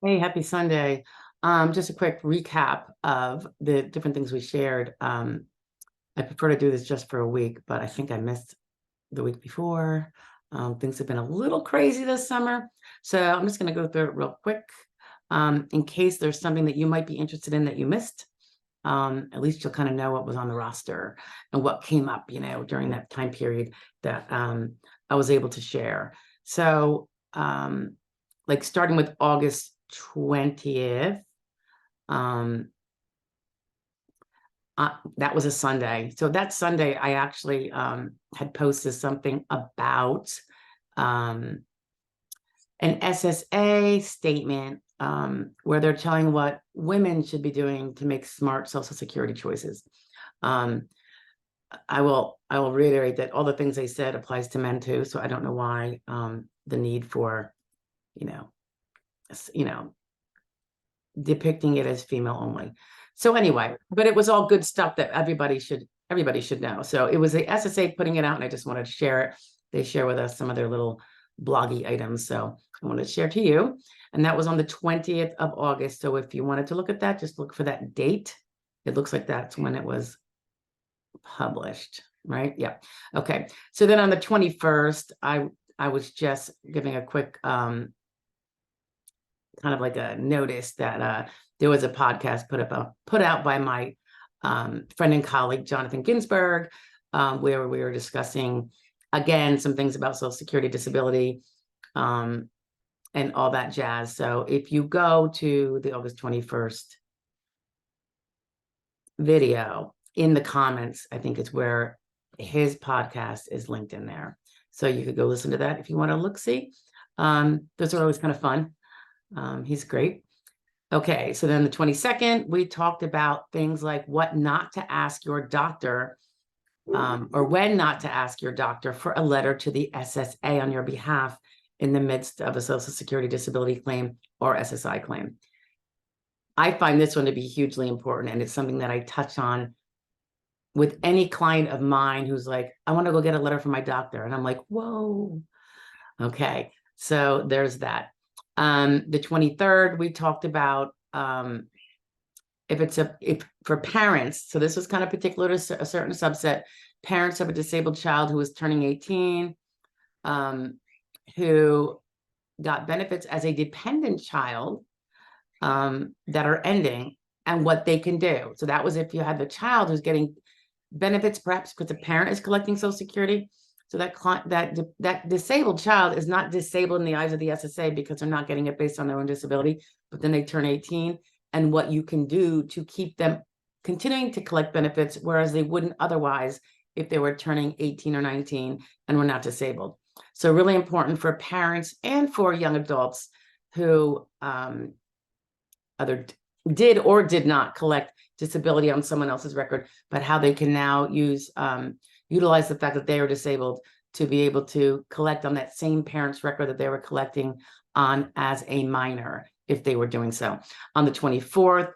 Hey, happy Sunday. Just a quick recap of the different things we shared. I prefer to do this just for a week, but I think I missed the week before. Things have been a little crazy this summer. So I'm just going to go through it real quick in case there's something that you might be interested in that you missed. At least you'll kind of know what was on the roster and what came up, during that time period that I was able to share. So, like starting with August 20th, um, that was a Sunday. So that Sunday, I actually had posted something about um, an SSA statement where they're telling what women should be doing to make smart Social Security choices. Um, I will reiterate that all the things they said applies to men too. So I don't know why the need for you know you know depicting it as female only. So anyway, but it was all good stuff that everybody should know. So it was the SSA putting it out, and I just wanted to share it. They share with us some of their little bloggy items, so I wanted to share to you. And that was on the 20th of August. So if you wanted to look at that, just look for that date. It looks like that's when it was published, right? Yeah. Okay. So then on the 21st, I was just giving a quick kind of like a notice that there was a podcast put out by my friend and colleague Jonathan Ginsberg, where we were discussing again some things about Social Security, disability, and all that jazz. So if you go to the August 21st video, in the comments, I think it's where his podcast is linked in there. So you could go listen to that if you want to look see. Those are always kind of fun. He's great. Okay, so then the 22nd, we talked about things like what not to ask your doctor, or when not to ask your doctor for a letter to the SSA on your behalf in the midst of a Social Security disability claim or SSI claim. I find this one to be hugely important, and it's something that I touch on with any client of mine who's like, I want to go get a letter from my doctor. And I'm like, whoa. Okay, so there's that. The 23rd, we talked about if for parents, so this was kind of particular to a certain subset, parents of a disabled child who was turning 18, who got benefits as a dependent child that are ending, and what they can do. So that was if you had the child who's getting benefits, perhaps because the parent is collecting Social Security. So that disabled child is not disabled in the eyes of the SSA because they're not getting it based on their own disability, but then they turn 18, and what you can do to keep them continuing to collect benefits, whereas they wouldn't otherwise if they were turning 18 or 19 and were not disabled. So really important for parents and for young adults who either did or did not collect disability on someone else's record, but how they can now utilize the fact that they are disabled to be able to collect on that same parent's record that they were collecting on as a minor, if they were doing so. On the 24th,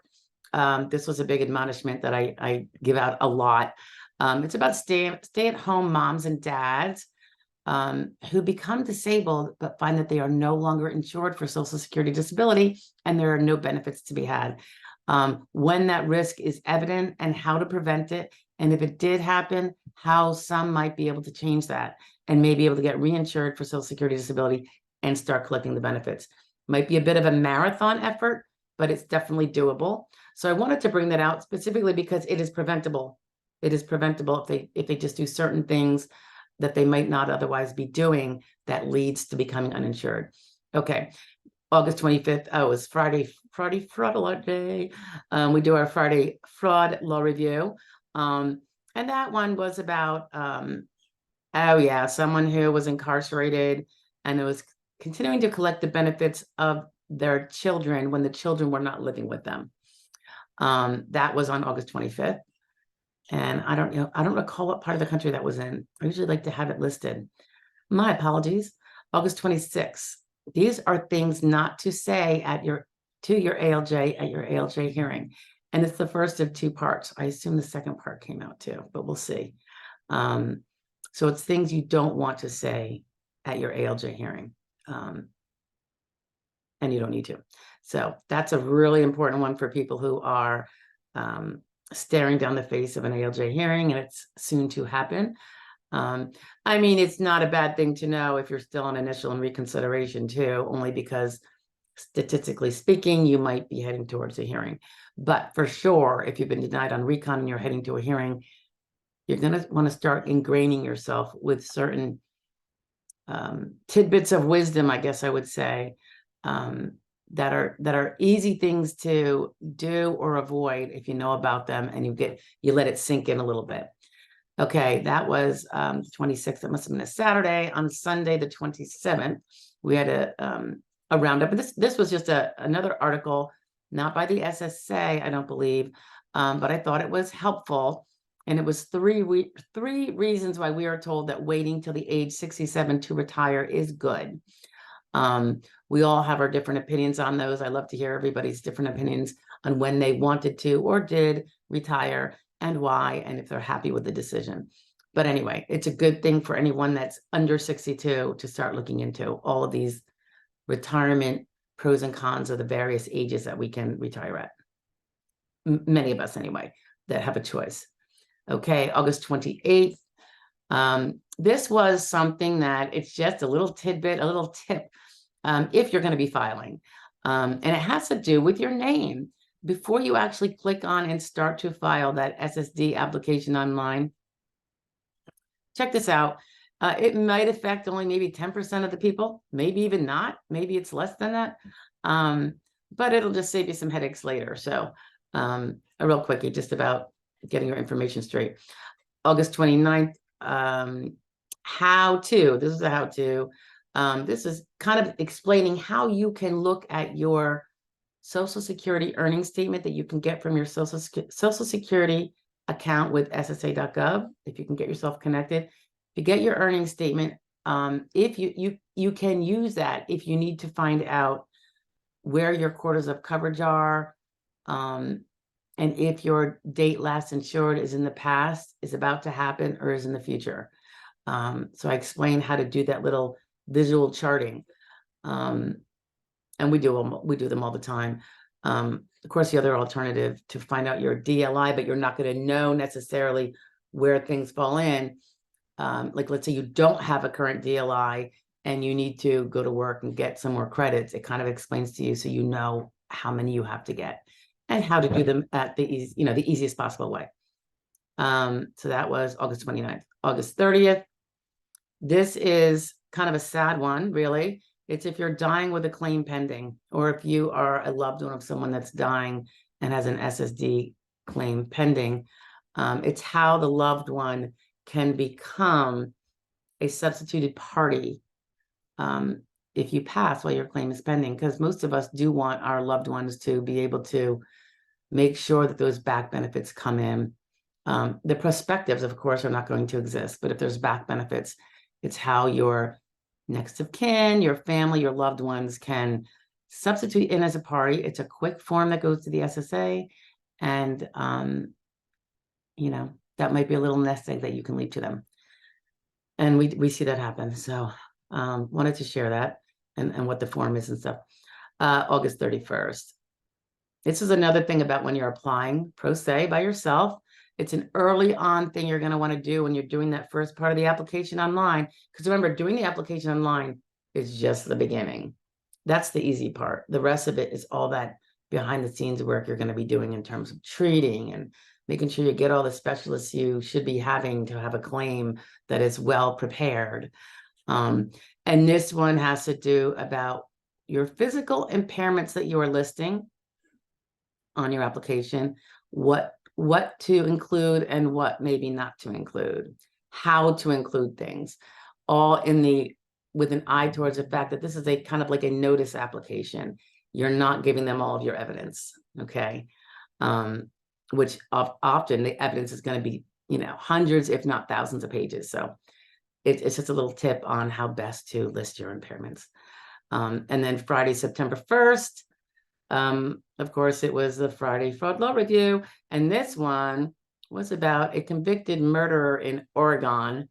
this was a big admonishment that I give out a lot. It's about stay-at-home moms and dads who become disabled but find that they are no longer insured for Social Security disability and there are no benefits to be had. When that risk is evident and how to prevent it, and if it did happen, how some might be able to change that and may be able to get reinsured for Social Security disability and start collecting the benefits. Might be a bit of a marathon effort, but it's definitely doable. So I wanted to bring that out specifically because it is preventable. It is preventable if they just do certain things that they might not otherwise be doing that leads to becoming uninsured. Okay, August 25th, oh, it was Friday fraud alert day. We do our Friday fraud law review. And that one was about, oh yeah, someone who was incarcerated and was continuing to collect the benefits of their children when the children were not living with them. That was on August 25th. And I don't recall what part of the country that was in. I usually like to have it listed. My apologies. August 26th. These are things not to say to your ALJ at your ALJ hearing. And it's the first of two parts. I assume the second part came out too, but we'll see. So it's things you don't want to say at your ALJ hearing. And and you don't need to. So that's a really important one for people who are staring down the face of an ALJ hearing, and it's soon to happen. I mean, it's not a bad thing to know if you're still on initial and reconsideration too, only because statistically speaking, you might be heading towards a hearing. But for sure, if you've been denied on recon and you're heading to a hearing, you're going to want to start ingraining yourself with certain tidbits of wisdom, I guess I would say, that are easy things to do or avoid if you know about them and you let it sink in a little bit. Okay, that was 26th. It must have been a Saturday. On Sunday, the 27th, we had a roundup. And this was just another article, not by the SSA, I don't believe, but I thought it was helpful. And it was three reasons why we are told that waiting till the age 67 to retire is good. We all have our different opinions on those. I love to hear everybody's different opinions on when they wanted to or did retire and why, and if they're happy with the decision. But anyway, it's a good thing for anyone that's under 62 to start looking into all of these retirement pros and cons of the various ages that we can retire at. Many of us anyway, that have a choice. Okay, August 28th. This was something that it's just a little tidbit, a little tip, if you're going to be filing. And it has to do with your name. Before you actually click on and start to file that SSD application online, check this out. It might affect only maybe 10% of the people, maybe even not, maybe it's less than that. But it'll just save you some headaches later. So a real quickie, just about getting your information straight. August 29th, how-to. This is a how-to. This is kind of explaining how you can look at your Social Security earnings statement that you can get from your Social Security account with SSA.gov, if you can get yourself connected. If you get your earnings statement, if you can use that if you need to find out where your quarters of coverage are, and if your date last insured is in the past, is about to happen, or is in the future. So I explain how to do that little visual charting. And we do them all the time. Of course, the other alternative to find out your DLI, but you're not going to know necessarily where things fall in. Like, let's say you don't have a current DLI and you need to go to work and get some more credits. It kind of explains to you so you know how many you have to get and how to do them at the easiest possible way. So that was August 29th. August 30th. This is kind of a sad one, really. It's if you're dying with a claim pending, or if you are a loved one of someone that's dying and has an SSD claim pending. It's how the loved one can become a substituted party if you pass while your claim is pending, because most of us do want our loved ones to be able to make sure that those back benefits come in. The prospectives, of course, are not going to exist, but if there's back benefits, it's how your next of kin, your family, your loved ones can substitute in as a party. It's a quick form that goes to the SSA, and that might be a little nest egg that you can leave to them. And we see that happen. So wanted to share that and what the form is and stuff. August 31st. This is another thing about when you're applying pro se by yourself. It's an early on thing you're going to want to do when you're doing that first part of the application online. Because remember, doing the application online is just the beginning. That's the easy part. The rest of it is all that behind the scenes work you're going to be doing in terms of treating and making sure you get all the specialists you should be having to have a claim that is well prepared. And this one has to do about your physical impairments that you are listing on your application, what to include and what maybe not to include, how to include things, all with an eye towards the fact that this is a kind of like a notice application. You're not giving them all of your evidence, okay? Which often the evidence is going to be, hundreds, if not thousands of pages. So it's just a little tip on how best to list your impairments. And then Friday, September 1st, of course, it was the Friday Fraud Law Review. And this one was about a convicted murderer in Oregon,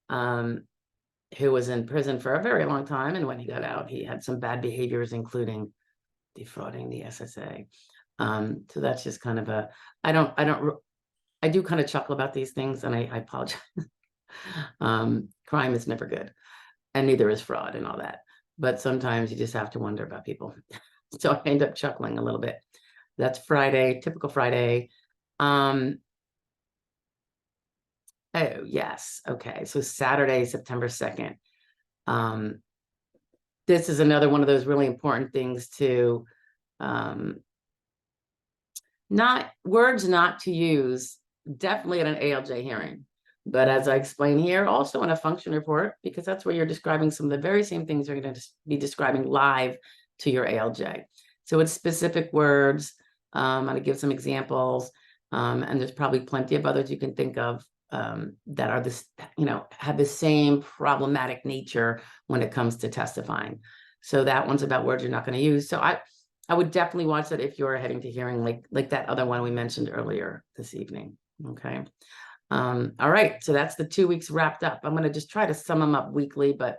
who was in prison for a very long time. And when he got out, he had some bad behaviors, including defrauding the SSA. So that's just kind of I do kind of chuckle about these things, and I apologize. Crime is never good, and neither is fraud and all that. But sometimes you just have to wonder about people. So I end up chuckling a little bit. That's Friday, typical Friday. Oh, yes. Okay. So Saturday, September 2nd. This is another one of those really important things to words not to use, definitely at an ALJ hearing. But as I explain here, also in a function report, because that's where you're describing some of the very same things you're going to be describing live to your ALJ. So it's specific words. I'm going to give some examples, and there's probably plenty of others you can think of that are this, have the same problematic nature when it comes to testifying. So that one's about words you're not going to use. So I would definitely watch that if you're heading to hearing, like that other one we mentioned earlier this evening. Okay. All right. So that's the 2 weeks wrapped up. I'm going to just try to sum them up weekly, but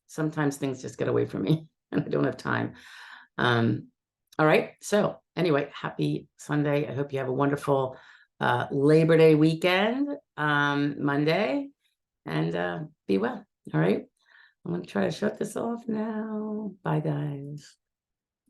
sometimes things just get away from me and I don't have time. All right. So anyway, happy Sunday. I hope you have a wonderful Labor Day weekend, Monday, and be well. All right. I'm going to try to shut this off now. Bye, guys.